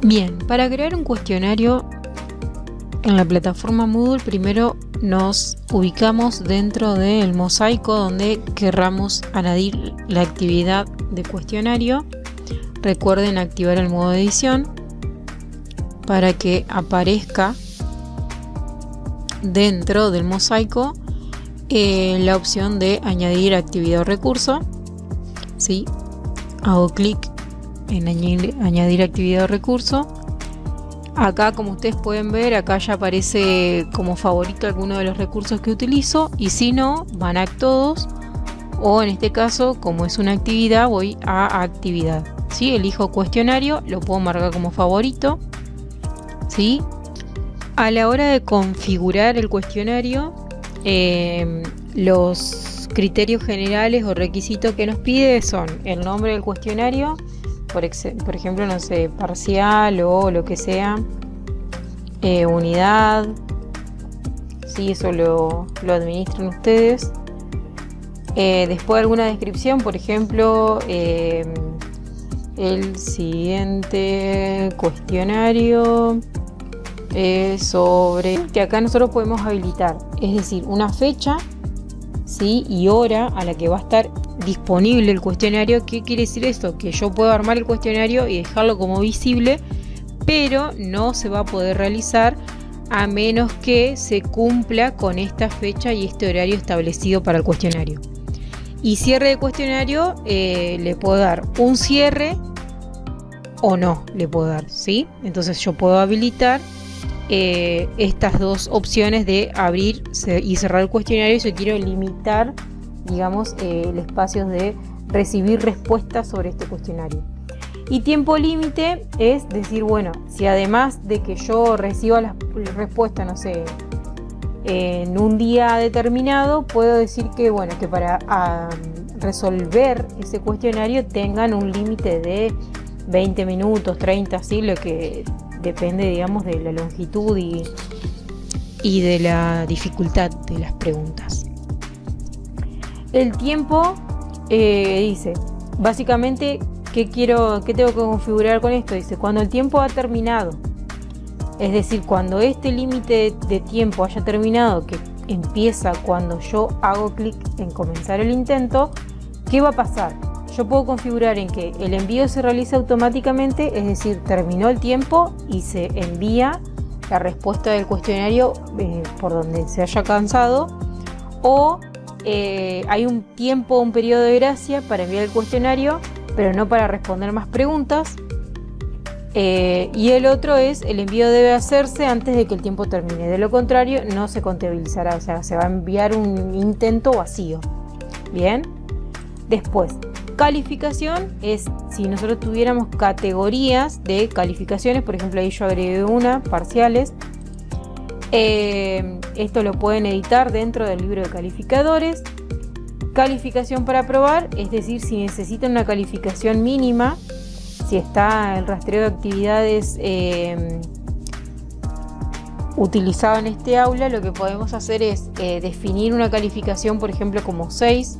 Bien, para crear un cuestionario en la plataforma Moodle, primero nos ubicamos dentro del mosaico donde querramos añadir la actividad de cuestionario. Recuerden activar el modo de edición para que aparezca dentro del mosaico la opción de añadir actividad o recurso. ¿Sí? Hago clic en añadir actividad o recurso. Acá, como ustedes pueden ver, acá ya aparece como favorito alguno de los recursos que utilizo, y si no, van a todos, o en este caso, como es una actividad, voy a actividad. ¿Sí? Elijo cuestionario, lo puedo marcar como favorito. ¿Sí? A la hora de configurar el cuestionario, los criterios generales o requisitos que nos pide son el nombre del cuestionario, por ejemplo, no sé, parcial o lo que sea, unidad. Sí, eso lo administran ustedes. Después alguna descripción, por ejemplo, el siguiente cuestionario sobre, que acá nosotros podemos habilitar, es decir, una fecha, ¿sí? Y hora a la que va a estar disponible el cuestionario. ¿Qué quiere decir esto? Que yo puedo armar el cuestionario y dejarlo como visible, pero no se va a poder realizar a menos que se cumpla con esta fecha y este horario establecido para el cuestionario. Y cierre de cuestionario, le puedo dar un cierre o no le puedo dar, ¿sí? Entonces yo puedo habilitar estas dos opciones de abrir y cerrar el cuestionario si quiero limitar, digamos, el espacio de recibir respuestas sobre este cuestionario. Y tiempo límite es decir, bueno, si además de que yo reciba la respuesta, no sé, en un día determinado, puedo decir que, bueno, que para resolver ese cuestionario tengan un límite de 20 minutos, 30, así, lo que depende, digamos, de la longitud y de la dificultad de las preguntas. El tiempo dice, básicamente, ¿qué tengo que configurar con esto? Dice, cuando el tiempo ha terminado, es decir, cuando este límite de tiempo haya terminado, que empieza cuando yo hago clic en comenzar el intento, ¿qué va a pasar? Yo puedo configurar en que el envío se realice automáticamente, es decir, terminó el tiempo y se envía la respuesta del cuestionario por donde se haya cansado, o hay un tiempo, un periodo de gracia para enviar el cuestionario, pero no para responder más preguntas. Y el otro es, el envío debe hacerse antes de que el tiempo termine, de lo contrario no se contabilizará, o sea, se va a enviar un intento vacío. Bien, después, calificación es si nosotros tuviéramos categorías de calificaciones, por ejemplo, ahí yo agregué una, parciales. Esto lo pueden editar dentro del libro de calificadores. Calificación para aprobar, es decir, si necesitan una calificación mínima, si está el rastreo de actividades utilizado en este aula, lo que podemos hacer es definir una calificación, por ejemplo, como 6,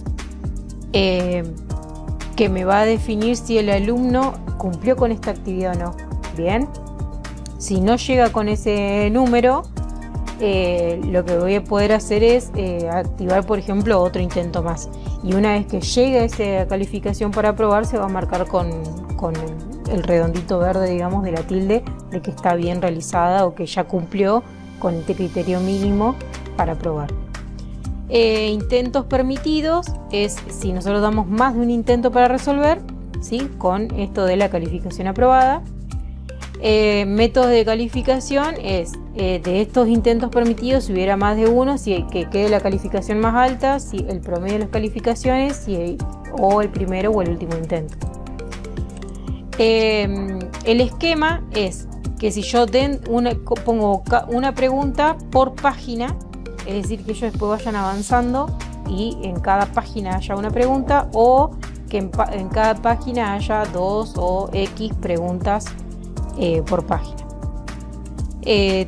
que me va a definir si el alumno cumplió con esta actividad o no. Bien, si no llega con ese número, lo que voy a poder hacer es activar, por ejemplo, otro intento más, y una vez que llegue a esa calificación para aprobar, se va a marcar con el redondito verde, digamos, de la tilde, de que está bien realizada o que ya cumplió con este criterio mínimo para aprobar. Intentos permitidos es si nosotros damos más de un intento para resolver, ¿sí? Con esto de la calificación aprobada. Métodos de calificación es de estos intentos permitidos, si hubiera más de uno, que quede la calificación más alta, si el promedio de las calificaciones, o el primero o el último intento. El esquema es que si yo pongo una pregunta por página, es decir, que ellos después vayan avanzando y en cada página haya una pregunta, o que en cada página haya 2 o X preguntas por página.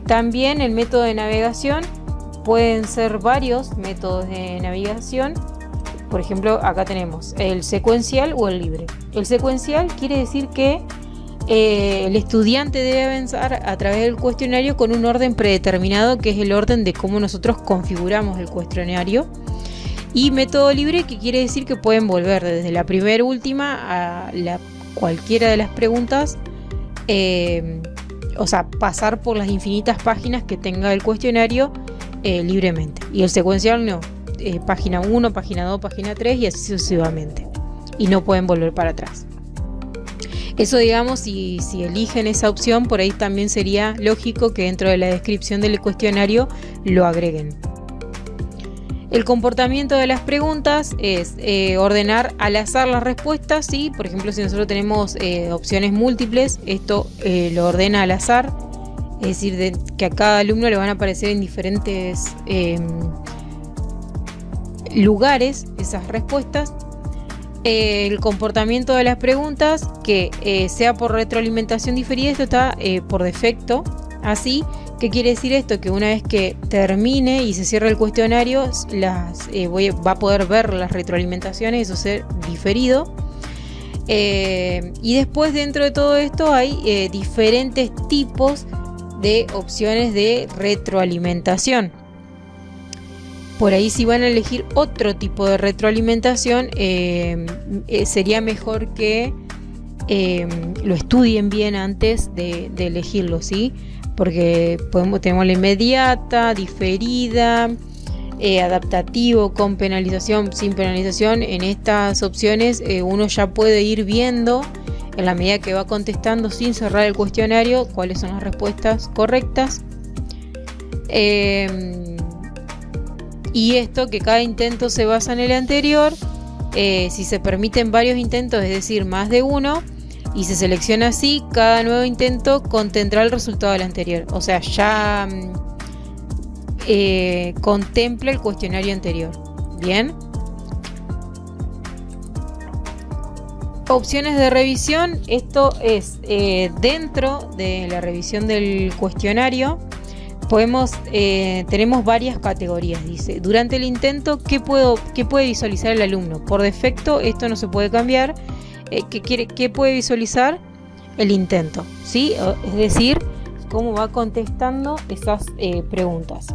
También el método de navegación, pueden ser varios métodos de navegación. Por ejemplo, acá tenemos el secuencial o el libre. El secuencial quiere decir que el estudiante debe avanzar a través del cuestionario con un orden predeterminado, que es el orden de cómo nosotros configuramos el cuestionario. Y método libre, que quiere decir que pueden volver desde la primera última a cualquiera de las preguntas, o sea, pasar por las infinitas páginas que tenga el cuestionario libremente. Y el secuencial no, página 1, página 2, página 3 y así sucesivamente. Y no pueden volver para atrás. Eso, digamos, si eligen esa opción, por ahí también sería lógico que dentro de la descripción del cuestionario lo agreguen. El comportamiento de las preguntas es ordenar al azar las respuestas, ¿sí? Por ejemplo, si nosotros tenemos opciones múltiples, esto lo ordena al azar, es decir, que a cada alumno le van a aparecer en diferentes lugares esas respuestas. El comportamiento de las preguntas, que sea por retroalimentación diferida, esto está por defecto así. ¿Qué quiere decir esto? Que una vez que termine y se cierre el cuestionario, va a poder ver las retroalimentaciones, eso ser diferido. Y después, dentro de todo esto, hay diferentes tipos de opciones de retroalimentación. Por ahí, si van a elegir otro tipo de retroalimentación, sería mejor que lo estudien bien antes de elegirlo, ¿sí? Porque tenemos la inmediata, diferida, adaptativo, con penalización, sin penalización. En estas opciones uno ya puede ir viendo, en la medida que va contestando sin cerrar el cuestionario, cuáles son las respuestas correctas. Y esto, que cada intento se basa en el anterior. Si se permiten varios intentos, es decir, más de uno, y se selecciona así, cada nuevo intento contendrá el resultado del anterior. O sea, ya contempla el cuestionario anterior. Bien. Opciones de revisión. Esto es dentro de la revisión del cuestionario. Tenemos varias categorías. Dice, durante el intento, ¿qué puede visualizar el alumno? Por defecto, esto no se puede cambiar. ¿Qué puede visualizar? El intento, ¿sí? Es decir, cómo va contestando esas preguntas.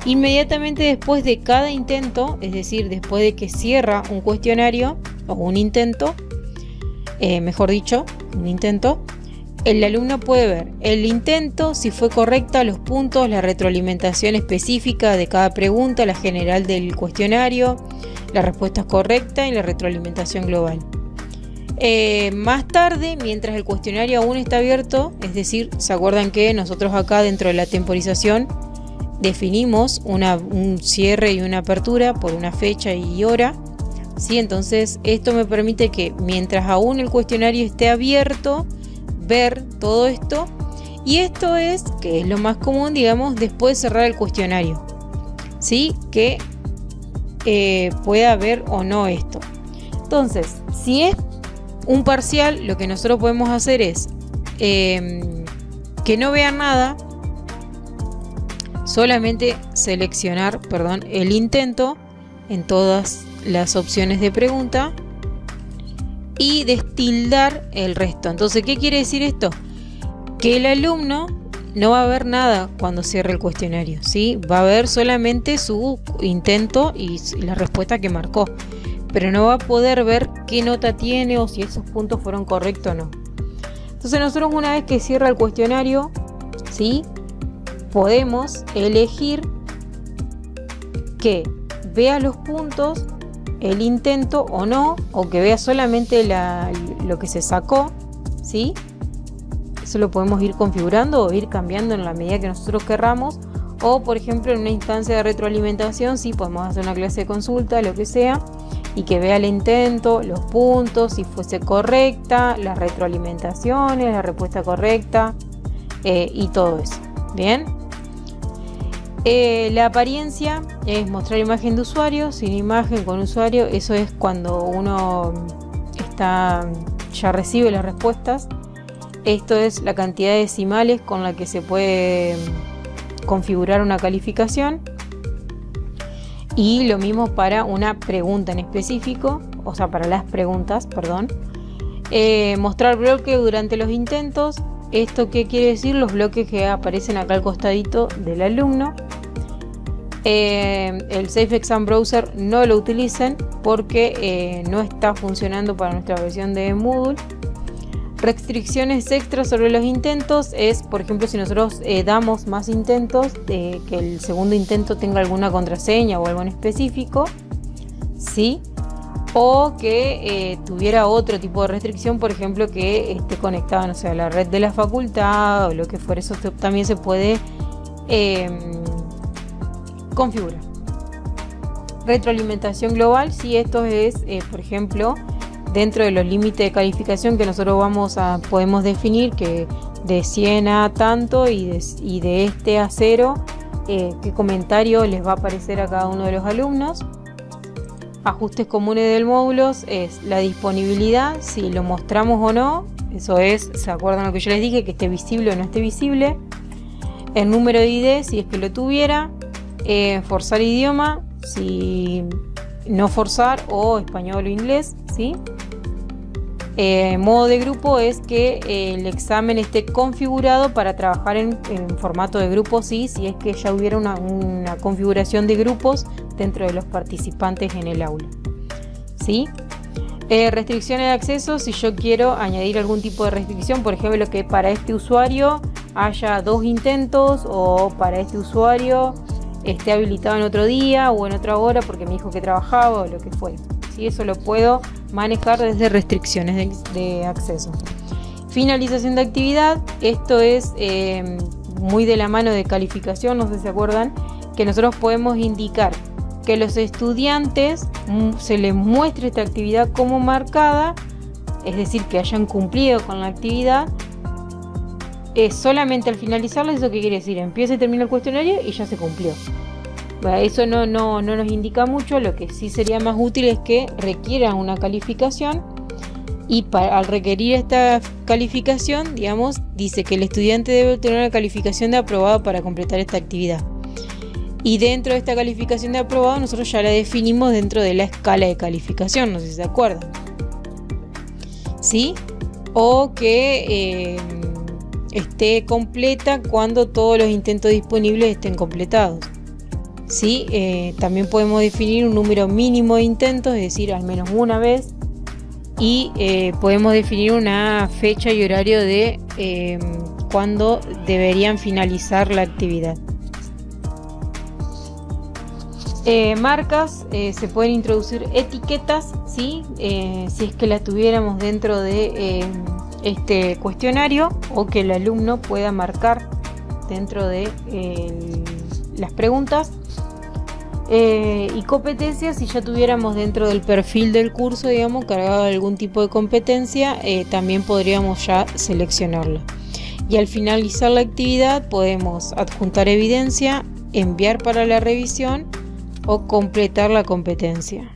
Inmediatamente después de cada intento, es decir, después de que cierra un cuestionario o un intento, mejor dicho, un intento, el alumno puede ver el intento, si fue correcta, los puntos, la retroalimentación específica de cada pregunta, la general del cuestionario, la respuesta correcta y la retroalimentación global. Más tarde, mientras el cuestionario aún está abierto, es decir, ¿se acuerdan que nosotros acá dentro de la temporización definimos un cierre y una apertura por una fecha y hora? ¿Sí? Entonces esto me permite que mientras aún el cuestionario esté abierto, ver todo esto. Y esto es, que es lo más común, digamos, después de cerrar el cuestionario, ¿sí? Que pueda ver o no esto. Entonces, si es un parcial, lo que nosotros podemos hacer es que no vean nada, solamente seleccionar, el intento en todas las opciones de pregunta y destildar el resto. Entonces, ¿qué quiere decir esto? Que el alumno no va a ver nada cuando cierre el cuestionario, ¿sí? Va a ver solamente su intento y la respuesta que marcó, pero no va a poder ver qué nota tiene o si esos puntos fueron correctos o no. Entonces nosotros, una vez que cierra el cuestionario, ¿sí?, podemos elegir que vea los puntos, el intento o no, o que vea solamente lo que se sacó, ¿sí? Eso lo podemos ir configurando o ir cambiando en la medida que nosotros querramos. O, por ejemplo, en una instancia de retroalimentación, sí, podemos hacer una clase de consulta, lo que sea, y que vea el intento, los puntos, si fuese correcta, las retroalimentaciones, la respuesta correcta y todo eso. Bien. La apariencia es mostrar imagen de usuario, sin imagen, con usuario. Eso es cuando uno ya recibe las respuestas. Esto es la cantidad de decimales con la que se puede configurar una calificación. Y lo mismo para una pregunta en específico, o sea, para las preguntas, perdón. Mostrar bloque durante los intentos. ¿Esto qué quiere decir? Los bloques que aparecen acá al costadito del alumno. El Safe Exam Browser no lo utilicen porque no está funcionando para nuestra versión de Moodle. Restricciones extras sobre los intentos es, por ejemplo, si nosotros damos más intentos, que el segundo intento tenga alguna contraseña o algo en específico, ¿sí? O que tuviera otro tipo de restricción, por ejemplo, que esté conectado, no sé, a la red de la facultad o lo que fuera. Eso también se puede configurar. Retroalimentación global, si esto es, por ejemplo, dentro de los límites de calificación que nosotros podemos definir, que de 100 a tanto y de este a 0, qué comentario les va a aparecer a cada uno de los alumnos. Ajustes comunes del módulo es la disponibilidad, si lo mostramos o no, eso es, ¿se acuerdan lo que yo les dije? Que esté visible o no esté visible. El número de ID, si es que lo tuviera. Forzar idioma, si no forzar, o español o inglés, ¿sí? Modo de grupo es que el examen esté configurado para trabajar en formato de grupo, ¿sí? Si es que ya hubiera una configuración de grupos dentro de los participantes en el aula, ¿sí? Restricciones de acceso, si yo quiero añadir algún tipo de restricción, por ejemplo, que para este usuario haya 2 intentos, o para este usuario esté habilitado en otro día o en otra hora porque me dijo que trabajaba o lo que fuera, ¿sí? Eso lo puedo manejar desde restricciones de acceso. Finalización de actividad, esto es muy de la mano de calificación, no sé si se acuerdan, que nosotros podemos indicar que los estudiantes se les muestre esta actividad como marcada, es decir, que hayan cumplido con la actividad. Solamente al finalizarla, ¿eso qué quiere decir? Empieza y termina el cuestionario y ya se cumplió. Bueno, eso no nos indica mucho. Lo que sí sería más útil es que requieran una calificación, y al requerir esta calificación, digamos, dice que el estudiante debe obtener una calificación de aprobado para completar esta actividad. Y dentro de esta calificación de aprobado nosotros ya la definimos dentro de la escala de calificación, no sé si se acuerdan, ¿sí? O que esté completa cuando todos los intentos disponibles estén completados, ¿sí? También podemos definir un número mínimo de intentos, es decir, al menos una vez, y podemos definir una fecha y horario de cuándo deberían finalizar la actividad. Marcas, se pueden introducir etiquetas, ¿sí? Si es que las tuviéramos dentro de este cuestionario, o que el alumno pueda marcar dentro de las preguntas. Y competencias, si ya tuviéramos dentro del perfil del curso, digamos, cargado de algún tipo de competencia, también podríamos ya seleccionarlo. Y al finalizar la actividad podemos adjuntar evidencia, enviar para la revisión o completar la competencia.